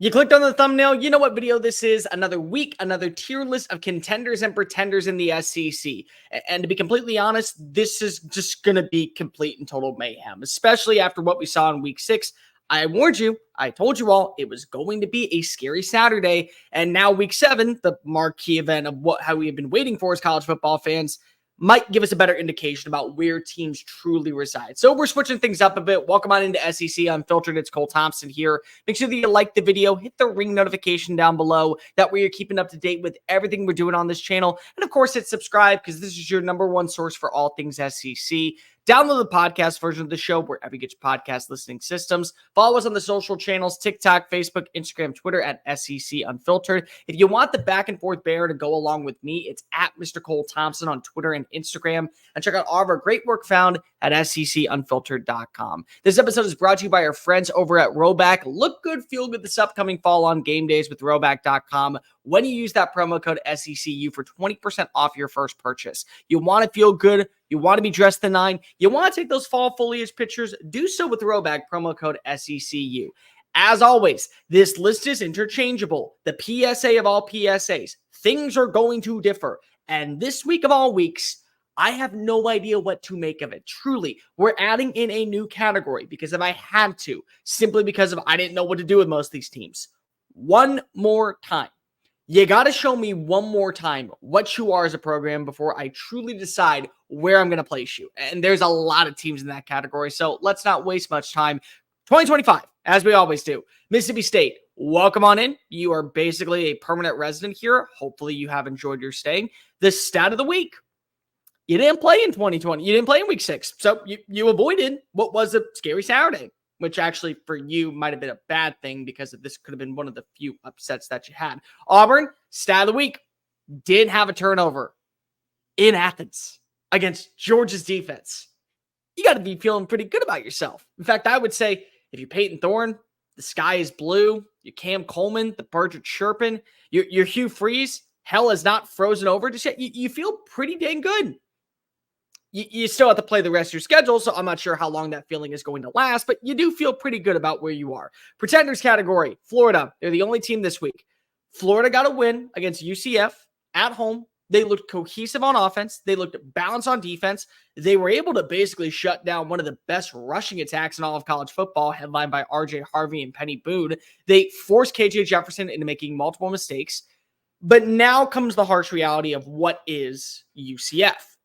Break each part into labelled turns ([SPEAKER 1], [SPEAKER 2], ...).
[SPEAKER 1] You clicked on the thumbnail, you know what video this is. Another week, another tier list of contenders and pretenders in the SEC. And to be completely honest, this is just going to be complete and total mayhem, especially after what we saw in week 6. I warned you, I told you all, it was going to be a scary Saturday. And now week 7, the marquee event of how we have been waiting for as college football fans, might give us a better indication about where teams truly reside. So we're switching things up a bit. Welcome on into SEC Unfiltered. It's Cole Thompson here. Make sure that you like the video, hit the ring notification down below. That way you're keeping up to date with everything we're doing on this channel. And of course, hit subscribe because this is your #1 source for all things SEC. Download the podcast version of the show wherever you get your podcast listening systems. Follow us on the social channels, TikTok, Facebook, Instagram, Twitter at SEC Unfiltered. If you want the back and forth bear to go along with me, it's at Mr. Cole Thompson on Twitter and Instagram. And check out all of our great work found at SECUnfiltered.com. This episode is brought to you by our friends over at RHOBACK. Look good, feel good this upcoming fall on game days with RHOBACK.com. When you use that promo code SECU for 20% off your first purchase. You want to feel good. You want to be dressed to 9. You want to take those fall foliage pictures. Do so with RHOBACK promo code SECU. As always, this list is interchangeable. The PSA of all PSAs. Things are going to differ. And this week of all weeks, I have no idea what to make of it. Truly, we're adding in a new category because if I had to, simply because I didn't know what to do with most of these teams. One more time. You got to show me one more time what you are as a program before I truly decide where I'm going to place you. And there's a lot of teams in that category, so let's not waste much time. 2025, as we always do. Mississippi State, welcome on in. You are basically a permanent resident here. Hopefully you have enjoyed your stay. The stat of the week. You didn't play in 2020. You didn't play in week 6. So you avoided what was a scary Saturday, which actually for you might have been a bad thing because this could have been one of the few upsets that you had. Auburn, stat of the week, did have a turnover in Athens against Georgia's defense. You got to be feeling pretty good about yourself. In fact, I would say if you're Peyton Thorne, the sky is blue. You're Cam Coleman, the birds are chirping. You're Hugh Freeze, hell is not frozen over just yet. You feel pretty dang good. You still have to play the rest of your schedule, so I'm not sure how long that feeling is going to last, but you do feel pretty good about where you are. Pretenders category, Florida. They're the only team this week. Florida got a win against UCF at home. They looked cohesive on offense. They looked balanced on defense. They were able to basically shut down one of the best rushing attacks in all of college football, headlined by RJ Harvey and Penny Boone. They forced KJ Jefferson into making multiple mistakes. But now comes the harsh reality of what is UCF.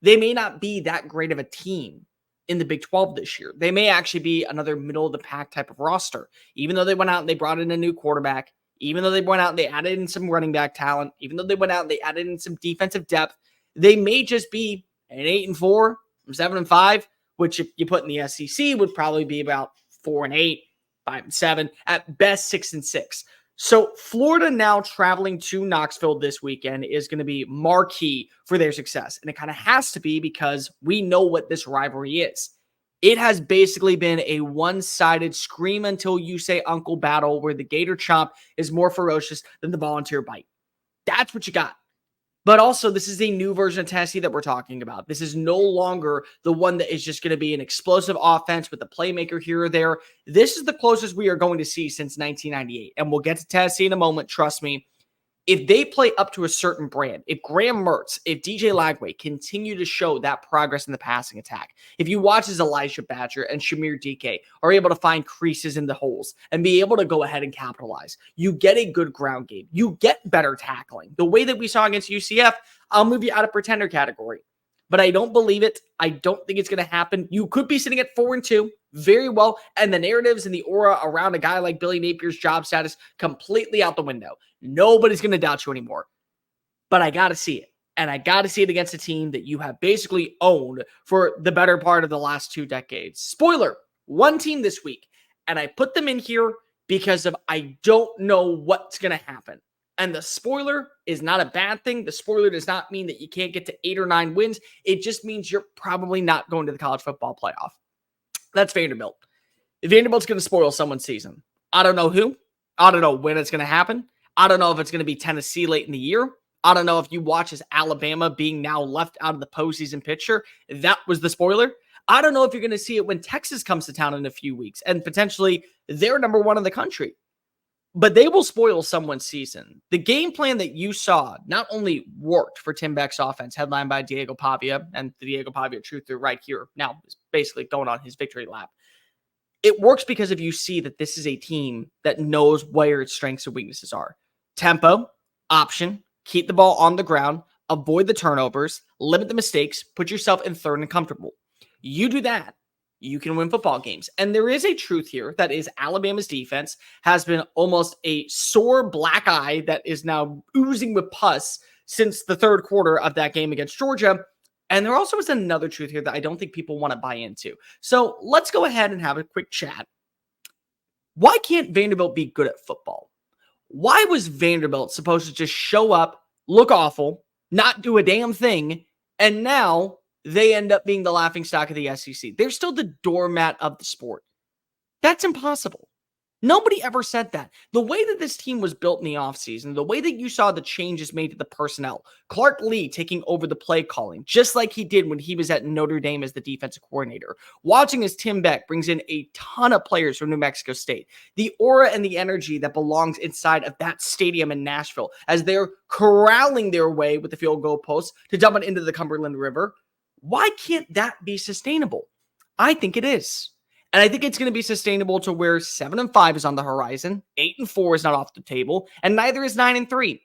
[SPEAKER 1] They may not be that great of a team in the Big 12 this year. They may actually be another middle-of-the-pack type of roster. Even though they went out and they brought in a new quarterback, even though they went out and they added in some running back talent, even though they went out and they added in some defensive depth, they may just be an 8-4, 7-5, which if you put in the SEC would probably be about 4-8, 5-7, at best 6-6. So Florida now traveling to Knoxville this weekend is going to be marquee for their success. And it kind of has to be because we know what this rivalry is. It has basically been a one-sided scream until you say uncle battle where the Gator Chomp is more ferocious than the Volunteer Bite. That's what you got. But also, this is a new version of Tennessee that we're talking about. This is no longer the one that is just going to be an explosive offense with a playmaker here or there. This is the closest we are going to see since 1998. And we'll get to Tennessee in a moment, trust me. If they play up to a certain brand, if Graham Mertz, if DJ Lagway continue to show that progress in the passing attack, if you watch as Elijah Badger and Shamir DK are able to find creases in the holes and be able to go ahead and capitalize, you get a good ground game. You get better tackling. The way that we saw against UCF, I'll move you out of pretender category. But I don't believe it. I don't think it's going to happen. You could be sitting at 4-2 very well, and the narratives and the aura around a guy like Billy Napier's job status completely out the window. Nobody's going to doubt you anymore. But I got to see it. And I got to see it against a team that you have basically owned for the better part of the last 2 decades. Spoiler, one team this week. And I put them in here because of I don't know what's going to happen. And the spoiler is not a bad thing. The spoiler does not mean that you can't get to 8 or 9 wins. It just means you're probably not going to the college football playoff. That's Vanderbilt. If Vanderbilt's going to spoil someone's season, I don't know who. I don't know when it's going to happen. I don't know if it's going to be Tennessee late in the year. I don't know if you watch as Alabama being now left out of the postseason picture. That was the spoiler. I don't know if you're going to see it when Texas comes to town in a few weeks and potentially they're number 1 in the country. but they will spoil someone's season. The game plan that you saw not only worked for Tim Beck's offense, headlined by Diego Pavia, and the Diego Pavia truther right here now is basically going on his victory lap. It works because if you see that this is a team that knows where its strengths and weaknesses are. Tempo, option, keep the ball on the ground, avoid the turnovers, limit the mistakes, put yourself in third and comfortable. You do that, you can win football games. And there is a truth here that is Alabama's defense has been almost a sore black eye that is now oozing with pus since the third quarter of that game against Georgia. And there also is another truth here that I don't think people want to buy into. So let's go ahead and have a quick chat. Why can't Vanderbilt be good at football? Why was Vanderbilt supposed to just show up, look awful, not do a damn thing, and now they end up being the laughingstock of the SEC? They're still the doormat of the sport. That's impossible. Nobody ever said that. The way that this team was built in the offseason, the way that you saw the changes made to the personnel, Clark Lee taking over the play calling, just like he did when he was at Notre Dame as the defensive coordinator, watching as Tim Beck brings in a ton of players from New Mexico State, the aura and the energy that belongs inside of that stadium in Nashville as they're corralling their way with the field goal post to dump it into the Cumberland River. Why can't that be sustainable? I think it is. And I think it's going to be sustainable to where 7-5 is on the horizon, 8-4 is not off the table, and neither is 9-3.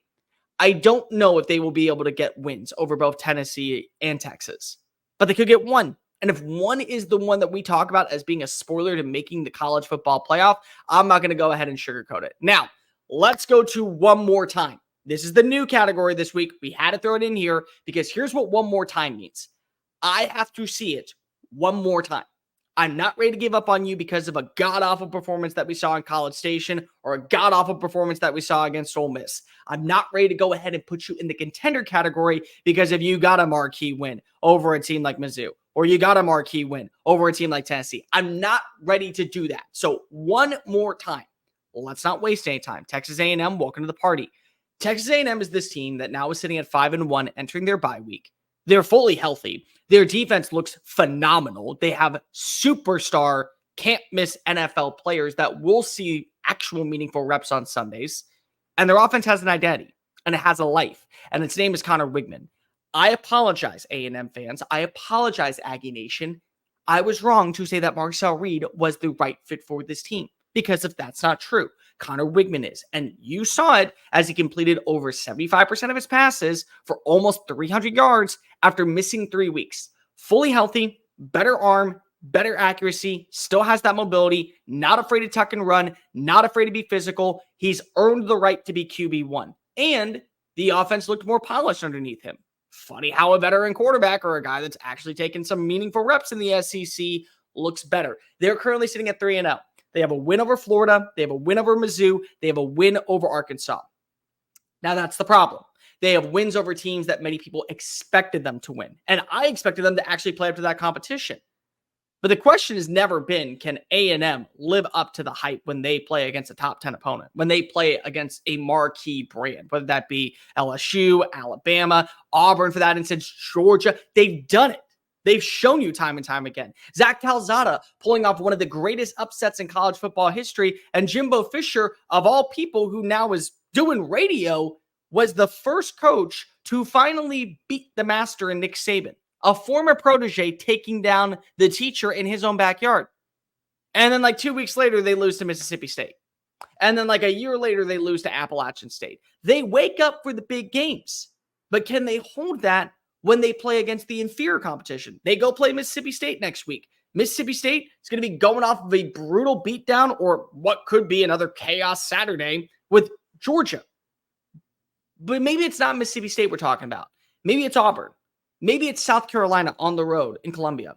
[SPEAKER 1] I don't know if they will be able to get wins over both Tennessee and Texas, but they could get one. And if one is the one that we talk about as being a spoiler to making the college football playoff, I'm not going to go ahead and sugarcoat it. Now, let's go to one more time. This is the new category this week. We had to throw it in here because here's what one more time means. I have to see it one more time. I'm not ready to give up on you because of a god-awful performance that we saw in College Station or a god-awful performance that we saw against Ole Miss. I'm not ready to go ahead and put you in the contender category because if you got a marquee win over a team like Mizzou or you got a marquee win over a team like Tennessee, I'm not ready to do that. So one more time, let's not waste any time. Texas A&M, welcome to the party. Texas A&M is this team that now is sitting at 5-1 entering their bye week. They're fully healthy. Their defense looks phenomenal. They have superstar, can't-miss NFL players that will see actual meaningful reps on Sundays. And their offense has an identity, and it has a life, and its name is Connor Wigman. I apologize, A&M fans. I apologize, Aggie Nation. I was wrong to say that Marcel Reed was the right fit for this team, because if that's not true, Connor Wigman is. And you saw it as he completed over 75% of his passes for almost 300 yards after missing 3 weeks. Fully healthy, better arm, better accuracy, still has that mobility, not afraid to tuck and run, not afraid to be physical. He's earned the right to be QB1. And the offense looked more polished underneath him. Funny how a veteran quarterback or a guy that's actually taken some meaningful reps in the SEC looks better. They're currently sitting at 3-0. They have a win over Florida. They have a win over Mizzou. They have a win over Arkansas. Now, that's the problem. They have wins over teams that many people expected them to win. And I expected them to actually play up to that competition. But the question has never been, can A&M live up to the hype when they play against a top 10 opponent, when they play against a marquee brand, whether that be LSU, Alabama, Auburn, for that instance, Georgia. They've done it. They've shown you time and time again. Zach Calzada pulling off one of the greatest upsets in college football history, and Jimbo Fisher, of all people who now is doing radio, was the first coach to finally beat the master in Nick Saban, a former protege taking down the teacher in his own backyard. And then like 2 weeks later, they lose to Mississippi State. And then like a year later, they lose to Appalachian State. They wake up for the big games, but can they hold that when they play against the inferior competition? They go play Mississippi State next week. Mississippi State is going to be going off of a brutal beatdown or what could be another chaos Saturday with Georgia. But maybe it's not Mississippi State we're talking about. Maybe it's Auburn. Maybe it's South Carolina on the road in Columbia.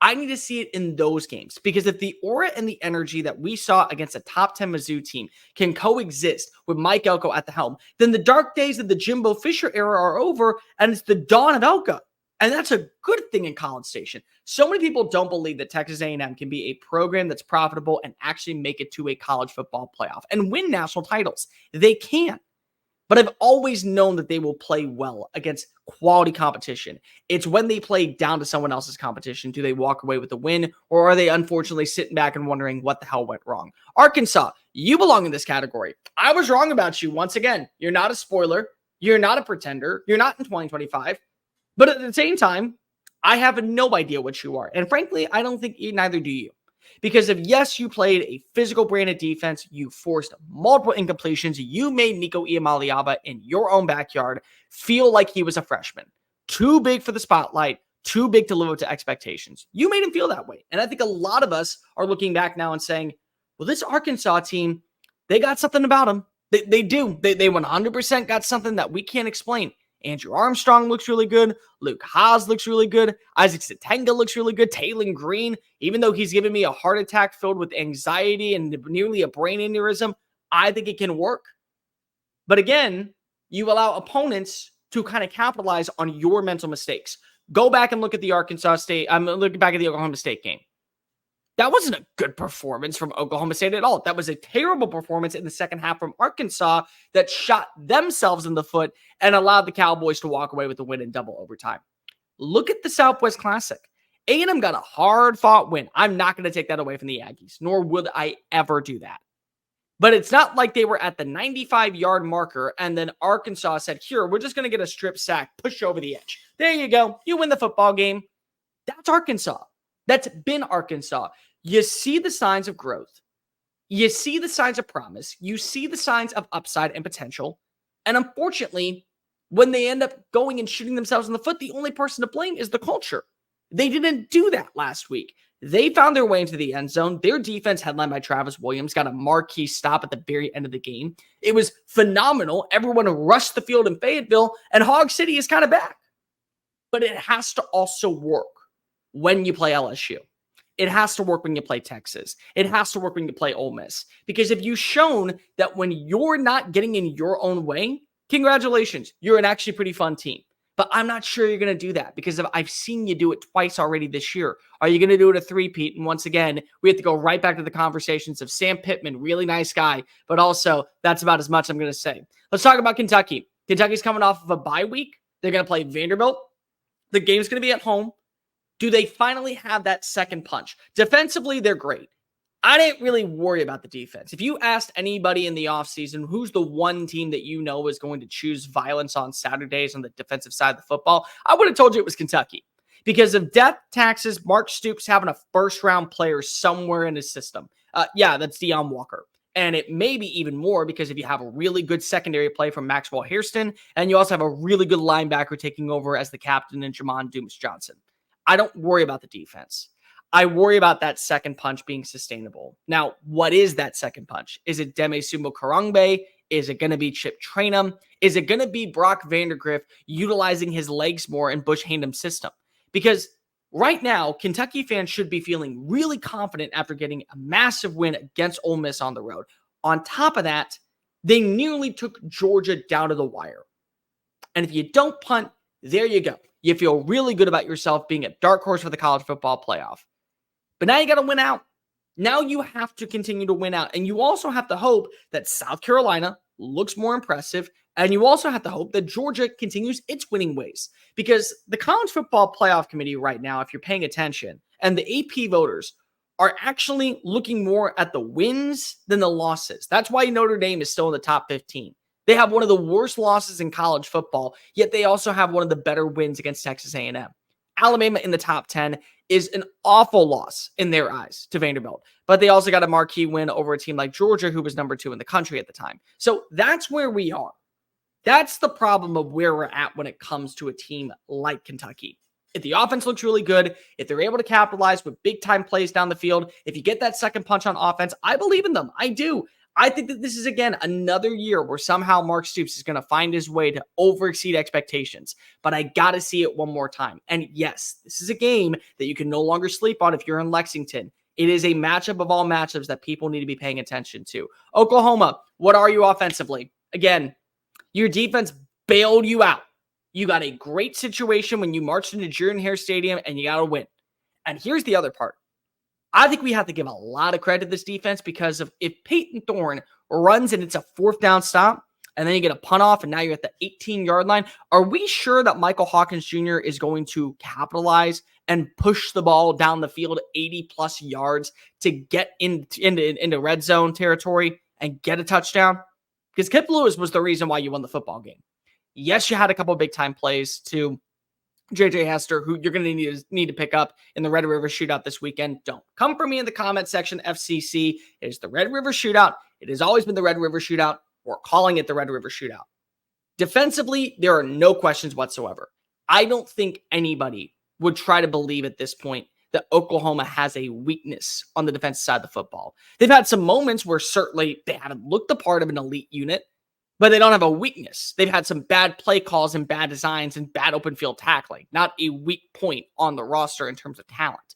[SPEAKER 1] I need to see it in those games because if the aura and the energy that we saw against a top 10 Mizzou team can coexist with Mike Elko at the helm, then the dark days of the Jimbo Fisher era are over and it's the dawn of Elko. And that's a good thing in College Station. So many people don't believe that Texas A&M can be a program that's profitable and actually make it to a college football playoff and win national titles. They can. But I've always known that they will play well against quality competition. It's when they play down to someone else's competition, do they walk away with the win, or are they unfortunately sitting back and wondering what the hell went wrong? Arkansas, you belong in this category. I was wrong about you once again. You're not a spoiler. You're not a pretender. You're not in 2025. But at the same time, I have no idea what you are. And frankly, I don't think neither do you. Because if, yes, you played a physical branded defense, you forced multiple incompletions, you made Nico Iamaleava in your own backyard feel like he was a freshman. Too big for the spotlight, too big to live up to expectations. You made him feel that way. And I think a lot of us are looking back now and saying, well, this Arkansas team, they got something about them. They do. They 100% got something that we can't explain. Andrew Armstrong looks really good. Luke Haas looks really good. Isaac Satenga looks really good. Taylon Green, even though he's giving me a heart attack filled with anxiety and nearly a brain aneurysm, I think it can work. But again, you allow opponents to kind of capitalize on your mental mistakes. Go back and look at the looking back at the Oklahoma State game. That wasn't a good performance from Oklahoma State at all. That was a terrible performance in the second half from Arkansas that shot themselves in the foot and allowed the Cowboys to walk away with the win in double overtime. Look at the Southwest Classic. A&M got a hard-fought win. I'm not going to take that away from the Aggies, nor would I ever do that. But it's not like they were at the 95-yard marker and then Arkansas said, here, we're just going to get a strip sack, push you over the edge. There you go. You win the football game. That's Arkansas. That's been Arkansas. You see the signs of growth. You see the signs of promise. You see the signs of upside and potential. And unfortunately, when they end up going and shooting themselves in the foot, the only person to blame is the culture. They didn't do that last week. They found their way into the end zone. Their defense, headlined by Travis Williams, got a marquee stop at the very end of the game. It was phenomenal. Everyone rushed the field in Fayetteville, and Hog City is kind of back. But it has to also work when you play LSU. It has to work when you play Texas. It has to work when you play Ole Miss. Because if you've shown that when you're not getting in your own way, congratulations, you're an actually pretty fun team. But I'm not sure you're going to do that because I've seen you do it twice already this year. Are you going to do it a three-peat? And once again, we have to go right back to the conversations of Sam Pittman, really nice guy, but also that's about as much I'm going to say. Let's talk about Kentucky. Kentucky's coming off of a bye week. They're going to play Vanderbilt. The game's going to be at home. Do they finally have that second punch? Defensively, they're great. I didn't really worry about the defense. If you asked anybody in the offseason who's the one team that you know is going to choose violence on Saturdays on the defensive side of the football, I would have told you it was Kentucky. Because of death taxes, Mark Stoops having a first-round player somewhere in his system. That's Deion Walker. And it may be even more because if you have a really good secondary play from Maxwell Hairston, and you also have a really good linebacker taking over as the captain in Jamon Dumas-Johnson. I don't worry about the defense. I worry about that second punch being sustainable. Now, what is that second punch? Is it Demesumo Karangbe? Is it going to be Chip Trainum? Is it going to be Brock Vandergriff utilizing his legs more in Bush Handham's system? Because right now, Kentucky fans should be feeling really confident after getting a massive win against Ole Miss on the road. On top of that, they nearly took Georgia down to the wire. And if you don't punt, there you go. You feel really good about yourself being a dark horse for the college football playoff. But now you got to win out. Now you have to continue to win out. And you also have to hope that South Carolina looks more impressive. And you also have to hope that Georgia continues its winning ways. Because the college football playoff committee right now, if you're paying attention, and the AP voters are actually looking more at the wins than the losses. That's why Notre Dame is still in the top 15. They have one of the worst losses in college football, yet they also have one of the better wins against Texas A&M. Alabama in the top 10 is an awful loss in their eyes to Vanderbilt, but they also got a marquee win over a team like Georgia, who was number 2 in the country at the time. So that's where we are. That's the problem of where we're at when it comes to a team like Kentucky. If the offense looks really good, if they're able to capitalize with big-time plays down the field, if you get that second punch on offense, I believe in them. I do. I think that this is, again, another year where somehow Mark Stoops is going to find his way to overexceed expectations. But I got to see it one more time. And yes, this is a game that you can no longer sleep on if you're in Lexington. It is a matchup of all matchups that people need to be paying attention to. Oklahoma, what are you offensively? Again, your defense bailed you out. You got a great situation when you marched into Jordan-Hare Stadium and you got to win. And here's the other part. I think we have to give a lot of credit to this defense because if Peyton Thorne runs and it's a fourth down stop, and then you get a punt off, and now you're at the 18-yard line. Are we sure that Michael Hawkins Jr. is going to capitalize and push the ball down the field 80-plus yards to get into red zone territory and get a touchdown? Because Kip Lewis was the reason why you won the football game. Yes, you had a couple of big-time plays to JJ Hester, who you're going to need to pick up in the Red River Shootout this weekend. Don't come for me in the comment section, FCC. It is the Red River Shootout. It has always been the Red River Shootout. We're calling it the Red River Shootout. Defensively, there are no questions whatsoever. I don't think anybody would try to believe at this point that Oklahoma has a weakness on the defensive side of the football. They've had some moments where certainly they haven't looked the part of an elite unit, but they don't have a weakness. They've had some bad play calls and bad designs and bad open field tackling, not a weak point on the roster in terms of talent.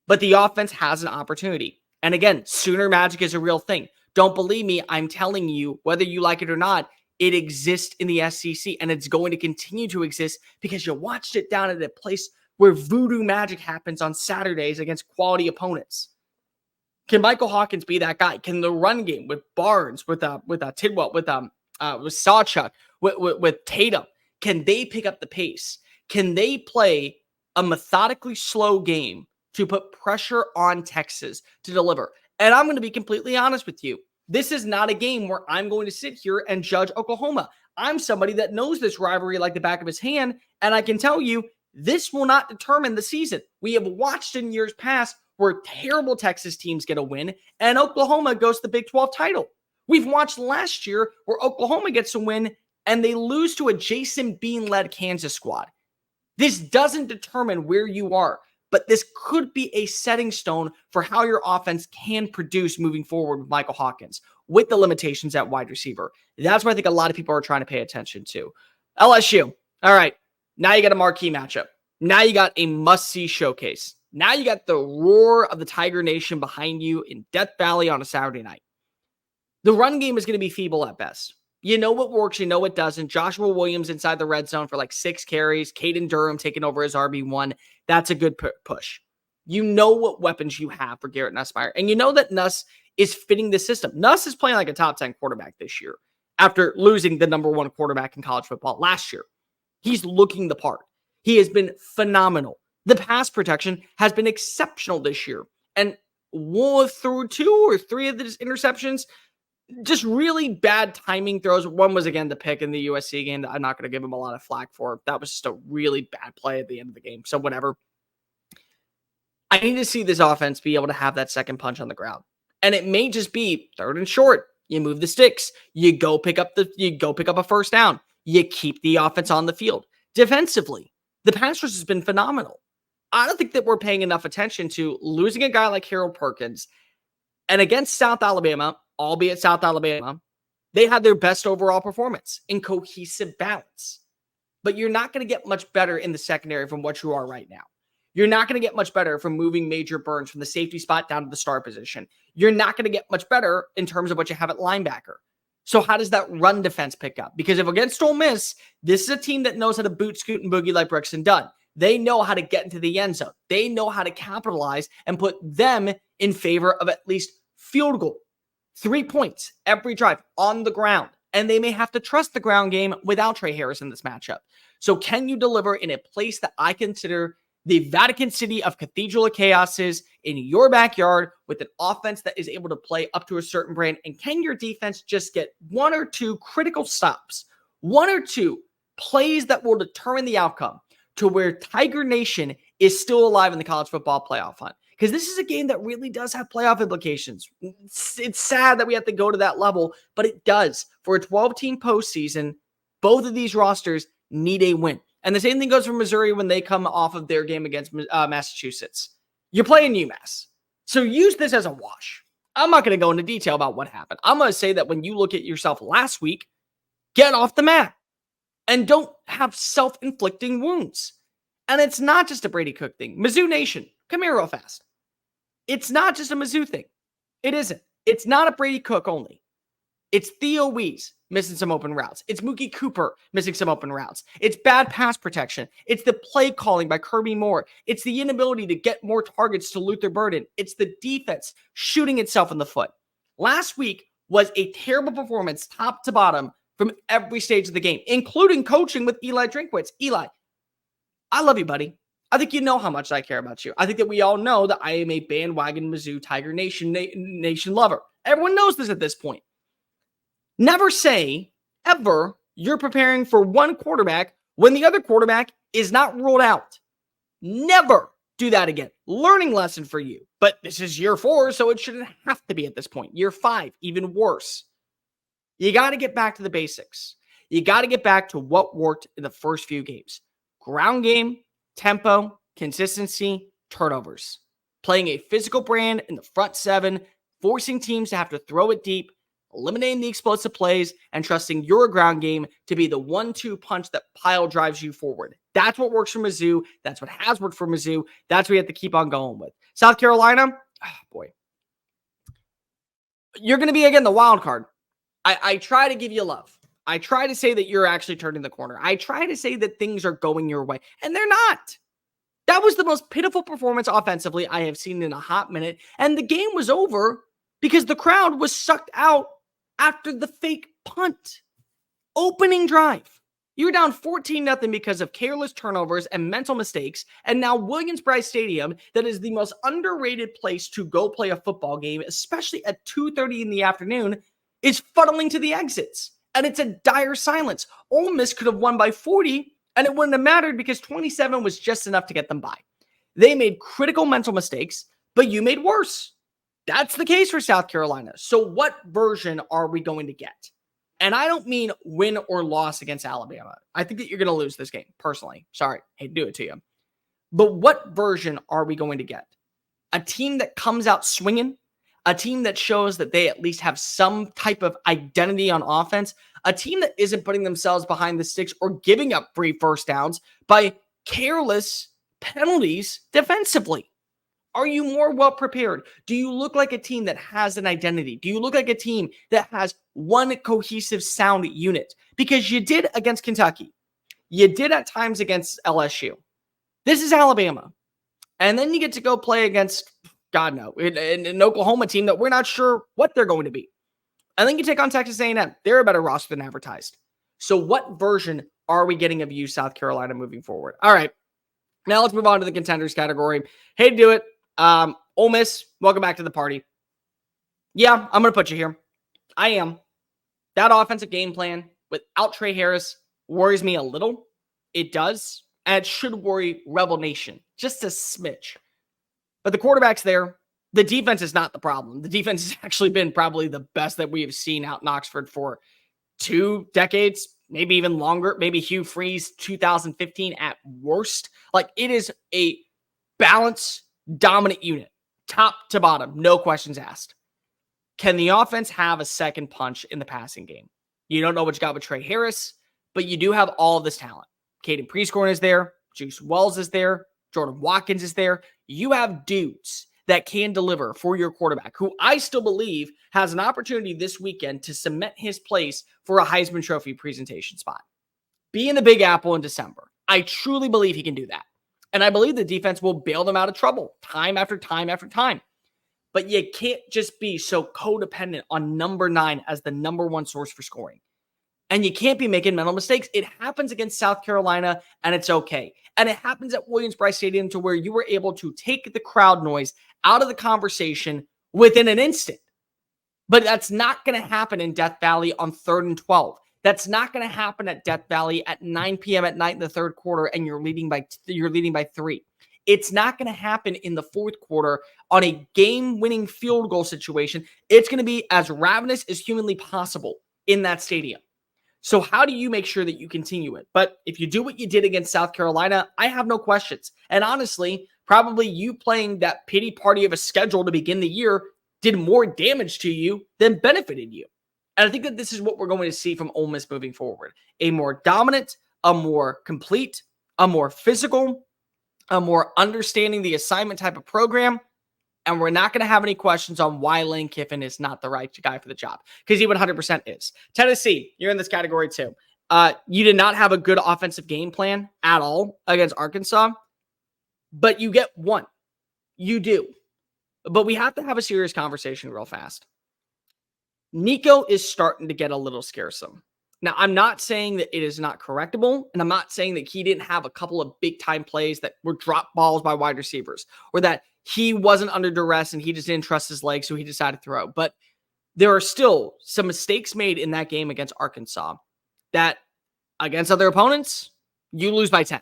[SPEAKER 1] But the offense has an opportunity. And again, Sooner magic is a real thing. Don't believe me, I'm telling you, whether you like it or not, it exists in the SEC, and it's going to continue to exist because you watched it down at a place where voodoo magic happens on Saturdays against quality opponents. Can Michael Hawkins be that guy? Can the run game with Barnes, with Tidwell, with Sawchuk, with Tatum, can they pick up the pace? Can they play a methodically slow game to put pressure on Texas to deliver? And I'm going to be completely honest with you. This is not a game where I'm going to sit here and judge Oklahoma. I'm somebody that knows this rivalry like the back of his hand, and I can tell you this will not determine the season. We have watched in years past where terrible Texas teams get a win, and Oklahoma goes to the Big 12 title. We've watched last year where Oklahoma gets a win, and they lose to a Jason Bean-led Kansas squad. This doesn't determine where you are, but this could be a setting stone for how your offense can produce moving forward with Michael Hawkins, with the limitations at wide receiver. That's what I think a lot of people are trying to pay attention to. LSU. All right. Now you got a marquee matchup. Now you got a must-see showcase. Now you got the roar of the Tiger Nation behind you in Death Valley on a Saturday night. The run game is going to be feeble at best. You know what works, you know what doesn't. Joshua Williams inside the red zone for like 6 carries. Caden Durham taking over as RB1. That's a good push. You know what weapons you have for Garrett Nussmeier. And you know that Nuss is fitting the system. Nuss is playing like a top 10 quarterback this year after losing the number 1 quarterback in college football last year. He's looking the part. He has been phenomenal. The pass protection has been exceptional this year. And through 2 or 3 of these interceptions, just really bad timing throws. One was, again, the pick in the USC game that I'm not going to give him a lot of flack for. That was just a really bad play at the end of the game. So whatever. I need to see this offense be able to have that second punch on the ground. And it may just be 3rd and short. You move the sticks. You go pick up a first down. You keep the offense on the field. Defensively, the pass rush has been phenomenal. I don't think that we're paying enough attention to losing a guy like Harold Perkins. And against South Alabama, albeit South Alabama, they had their best overall performance in cohesive balance. But you're not going to get much better in the secondary from what you are right now. You're not going to get much better from moving Major Burns from the safety spot down to the star position. You're not going to get much better in terms of what you have at linebacker. So how does that run defense pick up? Because if against Ole Miss, this is a team that knows how to boot, scoot, and boogie like Brooks and Dunn. They know how to get into the end zone. They know how to capitalize and put them in favor of at least field goal. 3 points every drive on the ground. And they may have to trust the ground game without Trey Harris in this matchup. So can you deliver in a place that I consider the Vatican City of Cathedral of Chaos is, in your backyard, with an offense that is able to play up to a certain brand? And can your defense just get 1 or 2 critical stops, 1 or 2 plays that will determine the outcome to where Tiger Nation is still alive in the college football playoff hunt? Because this is a game that really does have playoff implications. It's sad that we have to go to that level, but it does. For a 12-team postseason, both of these rosters need a win. And the same thing goes for Missouri when they come off of their game against Massachusetts. You're playing UMass. So use this as a wash. I'm not going to go into detail about what happened. I'm going to say that when you look at yourself last week, get off the mat. And don't have self-inflicting wounds. And it's not just a Brady Cook thing. Mizzou Nation, come here real fast. It's not just a Mizzou thing. It isn't. It's not a Brady Cook only. It's Theo Wees missing some open routes. It's Mookie Cooper missing some open routes. It's bad pass protection. It's the play calling by Kirby Moore. It's the inability to get more targets to Luther Burden. It's the defense shooting itself in the foot. Last week was a terrible performance top to bottom from every stage of the game, including coaching with Eli Drinkwitz. Eli, I love you, buddy. I think you know how much I care about you. I think that we all know that I am a bandwagon Mizzou Tiger Nation lover. Everyone knows this at this point. Never say, ever, you're preparing for one quarterback when the other quarterback is not ruled out. Never do that again. Learning lesson for you. But this is year 4, so it shouldn't have to be at this point. Year 5, even worse. You got to get back to the basics. You got to get back to what worked in the first few games. Ground game, tempo, consistency, turnovers. Playing a physical brand in the front 7, forcing teams to have to throw it deep, eliminating the explosive plays, and trusting your ground game to be the 1-2 punch that pile drives you forward. That's what works for Mizzou. That's what has worked for Mizzou. That's what we have to keep on going with. South Carolina, boy. You're going to be, again, the wild card. I try to give you love. I try to say that you're actually turning the corner. I try to say that things are going your way, and they're not. That was the most pitiful performance offensively I have seen in a hot minute, and the game was over because the crowd was sucked out after the fake punt. Opening drive. You were down 14-0 because of careless turnovers and mental mistakes, and now Williams-Brice Stadium, that is the most underrated place to go play a football game, especially at 2:30 in the afternoon, is fuddling to the exits. And it's a dire silence. Ole Miss could have won by 40, and it wouldn't have mattered because 27 was just enough to get them by. They made critical mental mistakes, but you made worse. That's the case for South Carolina. So what version are we going to get? And I don't mean win or loss against Alabama. I think that you're going to lose this game, personally. Sorry, hate to do it to you. But what version are we going to get? A team that comes out swinging? A team that shows that they at least have some type of identity on offense? A team that isn't putting themselves behind the sticks or giving up free first downs by careless penalties defensively? Are you more well prepared? Do you look like a team that has an identity? Do you look like a team that has one cohesive sound unit? Because you did against Kentucky. You did at times against LSU. This is Alabama. And then you get to go play against, God no, an Oklahoma team that we're not sure what they're going to be. And then you take on Texas A&M. They're a better roster than advertised. So what version are we getting of you, South Carolina, moving forward? All right. Now let's move on to the contenders category. Hate to do it. Ole Miss, welcome back to the party. Yeah, I'm going to put you here. I am. That offensive game plan without Trey Harris worries me a little. It does. And it should worry Rebel Nation just a smidge. But the quarterback's there. The defense is not the problem. The defense has actually been probably the best that we have seen out in Oxford for 2 decades, maybe even longer. Maybe Hugh Freeze 2015 at worst. Like, it is a balanced, dominant unit, top to bottom, no questions asked. Can the offense have a second punch in the passing game? You don't know what you got with Trey Harris, but you do have all of this talent. Caden Prescorn is there. Juice Wells is there. Jordan Watkins is there. You have dudes that can deliver for your quarterback, who I still believe has an opportunity this weekend to cement his place for a Heisman Trophy presentation spot. Be in the Big Apple in December. I truly believe he can do that. And I believe the defense will bail them out of trouble time after time after time. But you can't just be so codependent on number 9 as the number 1 source for scoring. And you can't be making mental mistakes. It happens against South Carolina, and it's okay. And it happens at Williams-Brice Stadium to where you were able to take the crowd noise out of the conversation within an instant. But that's not going to happen in Death Valley on 3rd and 12. That's not going to happen at Death Valley at 9 p.m. at night in the third quarter, and you're leading by 3. It's not going to happen in the fourth quarter on a game-winning field goal situation. It's going to be as ravenous as humanly possible in that stadium. So how do you make sure that you continue it? But if you do what you did against South Carolina, I have no questions. And honestly, probably you playing that pity party of a schedule to begin the year did more damage to you than benefited you. And I think that this is what we're going to see from Ole Miss moving forward. A more dominant, a more complete, a more physical, a more understanding the assignment type of program. And we're not going to have any questions on why Lane Kiffin is not the right guy for the job, because he 100% is. Tennessee, you're in this category too. You did not have a good offensive game plan at all against Arkansas, but you get one. You do. But we have to have a serious conversation real fast. Nico is starting to get a little scaresome. Now, I'm not saying that it is not correctable, and I'm not saying that he didn't have a couple of big-time plays that were drop balls by wide receivers, or that he wasn't under duress and he just didn't trust his legs, so he decided to throw. But there are still some mistakes made in that game against Arkansas that against other opponents, you lose by 10.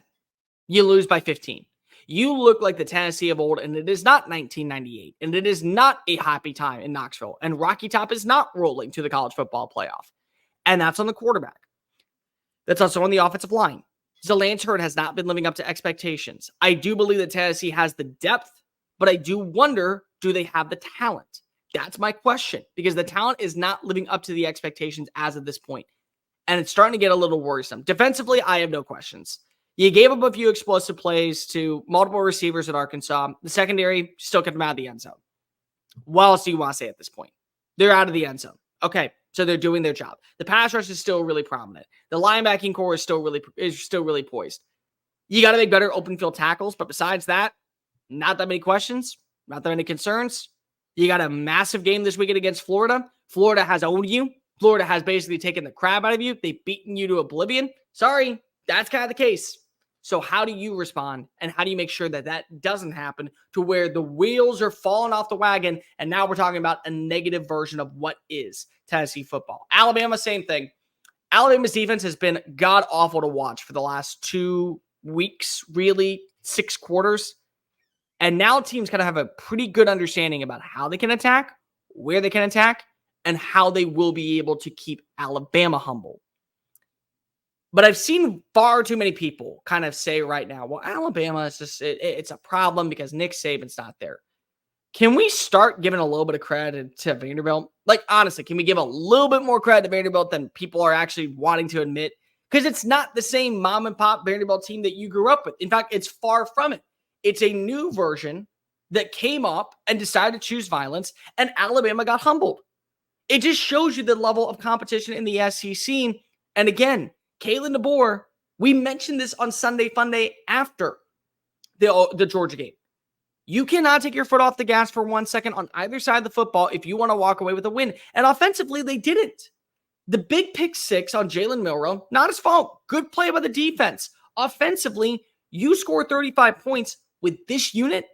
[SPEAKER 1] You lose by 15. You look like the Tennessee of old, and it is not 1998, and it is not a happy time in Knoxville, and Rocky Top is not rolling to the college football playoff. And that's on the quarterback. That's also on the offensive line. Zalance has not been living up to expectations. I do believe that Tennessee has the depth, but I do wonder, do they have the talent? That's my question, because the talent is not living up to the expectations as of this point. And it's starting to get a little worrisome. Defensively, I have no questions. You gave up a few explosive plays to multiple receivers at Arkansas. The secondary still kept them out of the end zone. What else do you want to say at this point? They're out of the end zone. Okay, so they're doing their job. The pass rush is still really prominent. The linebacking core is still really poised. You got to make better open field tackles, but besides that, not that many questions, not that many concerns. You got a massive game this weekend against Florida. Florida has owned you. Florida has basically taken the crap out of you. They've beaten you to oblivion. Sorry, that's kind of the case. So how do you respond, and how do you make sure that that doesn't happen to where the wheels are falling off the wagon, and now we're talking about a negative version of what is Tennessee football? Alabama, same thing. Alabama's defense has been god-awful to watch for the last 2 weeks, really, 6 quarters. And now teams kind of have a pretty good understanding about how they can attack, where they can attack, and how they will be able to keep Alabama humble. But I've seen far too many people kind of say right now, well, Alabama is just, it's a problem because Nick Saban's not there. Can we start giving a little bit of credit to Vanderbilt? Like, honestly, can we give a little bit more credit to Vanderbilt than people are actually wanting to admit? Because it's not the same mom and pop Vanderbilt team that you grew up with. In fact, it's far from it. It's a new version that came up and decided to choose violence, and Alabama got humbled. It just shows you the level of competition in the SEC. And again, Kalen DeBoer, we mentioned this on Sunday Funday after the Georgia game. You cannot take your foot off the gas for 1 second on either side of the football if you want to walk away with a win. And offensively, they didn't. The big pick 6 on Jalen Milroe, not his fault. Good play by the defense. Offensively, you score 35 points with this unit.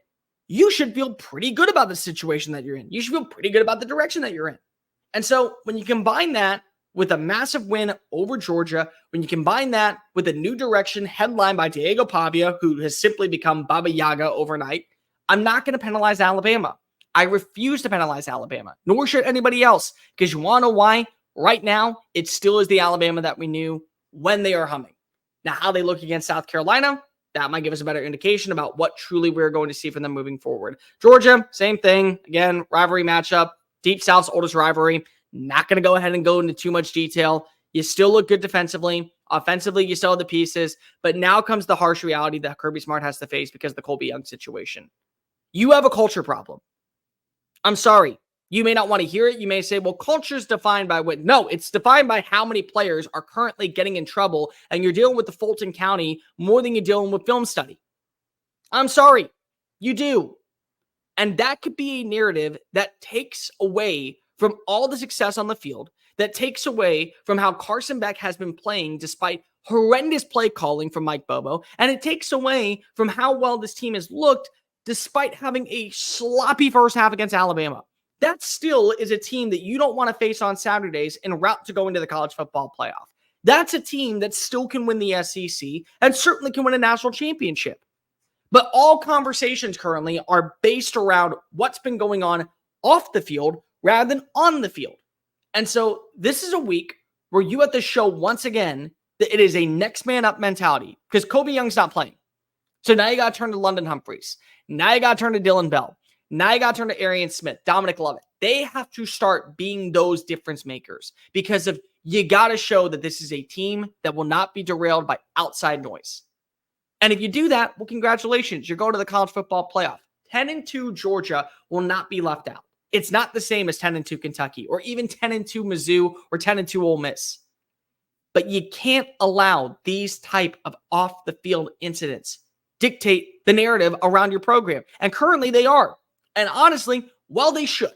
[SPEAKER 1] You should feel pretty good about the situation that you're in. You should feel pretty good about the direction that you're in. And so when you combine that with a massive win over Georgia, when you combine that with a new direction headlined by Diego Pavia, who has simply become Baba Yaga overnight, I'm not going to penalize Alabama. I refuse to penalize Alabama, nor should anybody else, because you want to know why? Right now, it still is the Alabama that we knew when they are humming. Now, how they look against South Carolina, that might give us a better indication about what truly we're going to see from them moving forward. Georgia, same thing. Again, rivalry matchup, Deep South's oldest rivalry. Not going to go ahead and go into too much detail. You still look good defensively. Offensively, you still have the pieces. But now comes the harsh reality that Kirby Smart has to face because of the Colby Young situation. You have a culture problem. I'm sorry. You may not want to hear it. You may say, well, culture is defined by what? No, it's defined by how many players are currently getting in trouble, and you're dealing with the Fulton County more than you're dealing with film study. I'm sorry. You do. And that could be a narrative that takes away from all the success on the field, that takes away from how Carson Beck has been playing despite horrendous play calling from Mike Bobo, and it takes away from how well this team has looked despite having a sloppy first half against Alabama. That still is a team that you don't want to face on Saturdays en route to go into the college football playoff. That's a team that still can win the SEC and certainly can win a national championship. But all conversations currently are based around what's been going on off the field rather than on the field. And so this is a week where you have to show once again that it is a next man up mentality because Kobe Young's not playing. So now you got to turn to London Humphreys. Now you got to turn to Dylan Bell. Now you got to turn to Arian Smith, Dominic Lovett. They have to start being those difference makers because of you got to show that this is a team that will not be derailed by outside noise. And if you do that, well, congratulations. You're going to the college football playoff. 10-2 Georgia will not be left out. It's not the same as 10-2 Kentucky or even 10-2 Mizzou or 10-2 Ole Miss. But you can't allow these type of off-the-field incidents dictate the narrative around your program. And currently they are. And honestly, well, they should.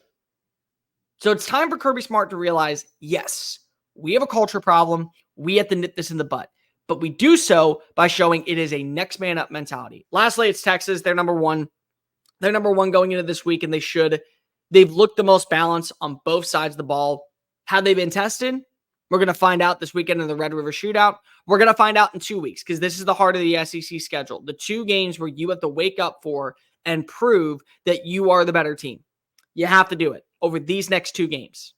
[SPEAKER 1] So it's time for Kirby Smart to realize, yes, we have a culture problem. We have to nip this in the butt. But we do so by showing it is a next man up mentality. Lastly, it's Texas. They're number one. They're number one going into this week, and they should. They've looked the most balanced on both sides of the ball. Have they been tested? We're going to find out this weekend in the Red River Shootout. We're going to find out in 2 weeks because this is the heart of the SEC schedule. The 2 games where you have to wake up for and prove that you are the better team. You have to do it over these next 2 games.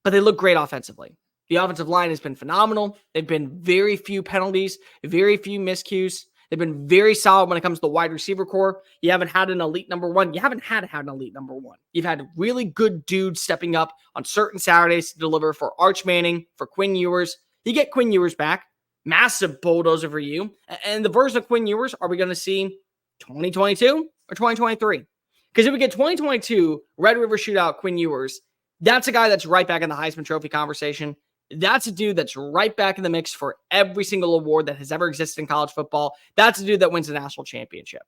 [SPEAKER 1] But they look great offensively. The offensive line has been phenomenal. They've been very few penalties, very few miscues. They've been very solid when it comes to the wide receiver core. You haven't had an elite number one. You haven't had an elite number one. You've had really good dudes stepping up on certain Saturdays to deliver for Arch Manning, for Quinn Ewers. You get Quinn Ewers back. Massive bulldozer for you. And the version of Quinn Ewers, are we going to see 2022 or 2023? Because if we get 2022 Red River Shootout Quinn Ewers, that's a guy that's right back in the Heisman Trophy conversation. That's a dude that's right back in the mix for every single award that has ever existed in college football. That's a dude that wins a national championship.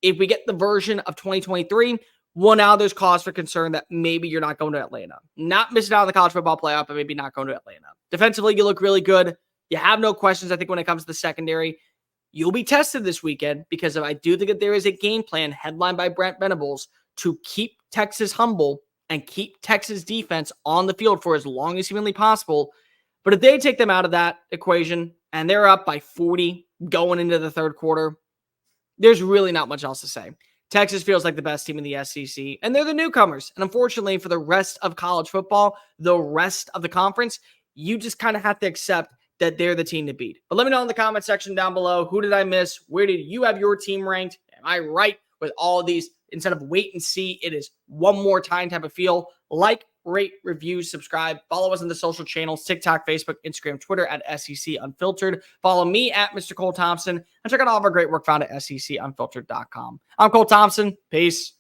[SPEAKER 1] If we get the version of 2023, well, now there's cause for concern that maybe you're not going to Atlanta. Not missing out on the college football playoff, but maybe not going to Atlanta. Defensively, you look really good. You have no questions, I think, when it comes to the secondary. You'll be tested this weekend because I do think that there is a game plan headlined by Brent Venables to keep Texas humble and keep Texas defense on the field for as long as humanly possible. But if they take them out of that equation and they're up by 40 going into the third quarter, there's really not much else to say. Texas feels like the best team in the SEC, and they're the newcomers. And unfortunately, for the rest of college football, the rest of the conference, you just kind of have to accept that they're the team to beat. But let me know in the comment section down below, who did I miss? Where did you have your team ranked? Am I right with all of these? Instead of wait and see, it is one more time type of feel. Like, rate, review, subscribe. Follow us on the social channels, TikTok, Facebook, Instagram, Twitter at SEC Unfiltered. Follow me at Mr. Cole Thompson. And check out all of our great work found at SECUnfiltered.com. I'm Cole Thompson. Peace.